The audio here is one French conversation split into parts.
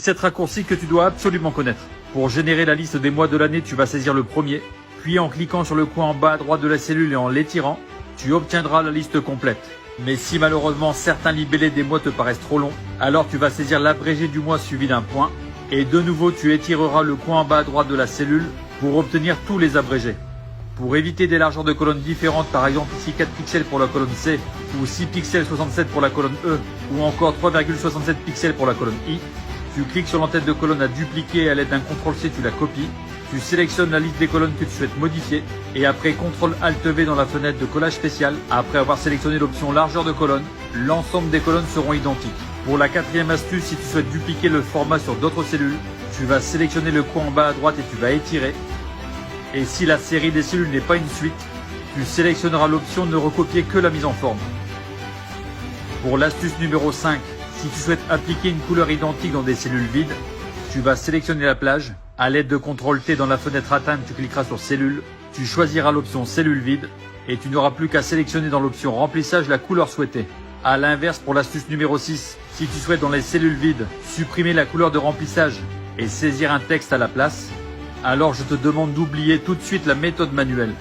17 raccourcis que tu dois absolument connaître. Pour générer la liste des mois de l'année, tu vas saisir le premier, puis en cliquant sur le coin en bas à droite de la cellule et en l'étirant, tu obtiendras la liste complète. Mais si malheureusement certains libellés des mois te paraissent trop longs, alors tu vas saisir l'abrégé du mois suivi d'un point, et de nouveau tu étireras le coin en bas à droite de la cellule pour obtenir tous les abrégés. Pour éviter des largeurs de colonnes différentes, par exemple ici 4 pixels pour la colonne C, ou 6 pixels 67 pour la colonne E, ou encore 3,67 pixels pour la colonne I, tu cliques sur l'entête de colonne à dupliquer et à l'aide d'un CTRL-C tu la copies, tu sélectionnes la liste des colonnes que tu souhaites modifier, et après CTRL-ALT-V dans la fenêtre de collage spécial, après avoir sélectionné l'option largeur de colonne, l'ensemble des colonnes seront identiques. Pour la quatrième astuce, si tu souhaites dupliquer le format sur d'autres cellules, tu vas sélectionner le coin en bas à droite et tu vas étirer. Et si la série des cellules n'est pas une suite, tu sélectionneras l'option ne recopier que la mise en forme. Pour l'astuce numéro 5, si tu souhaites appliquer une couleur identique dans des cellules vides, tu vas sélectionner la plage. À l'aide de CTRL-T dans la fenêtre atteinte, tu cliqueras sur cellule, tu choisiras l'option cellule vide et tu n'auras plus qu'à sélectionner dans l'option remplissage la couleur souhaitée. A l'inverse, pour l'astuce numéro 6, si tu souhaites dans les cellules vides supprimer la couleur de remplissage et saisir un texte à la place, alors je te demande d'oublier tout de suite la méthode manuelle.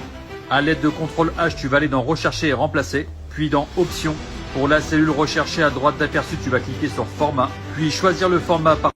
À l'aide de CTRL-H, tu vas aller dans rechercher et remplacer, puis dans options. Pour la cellule recherchée à droite d'aperçu, tu vas cliquer sur format, puis choisir le format par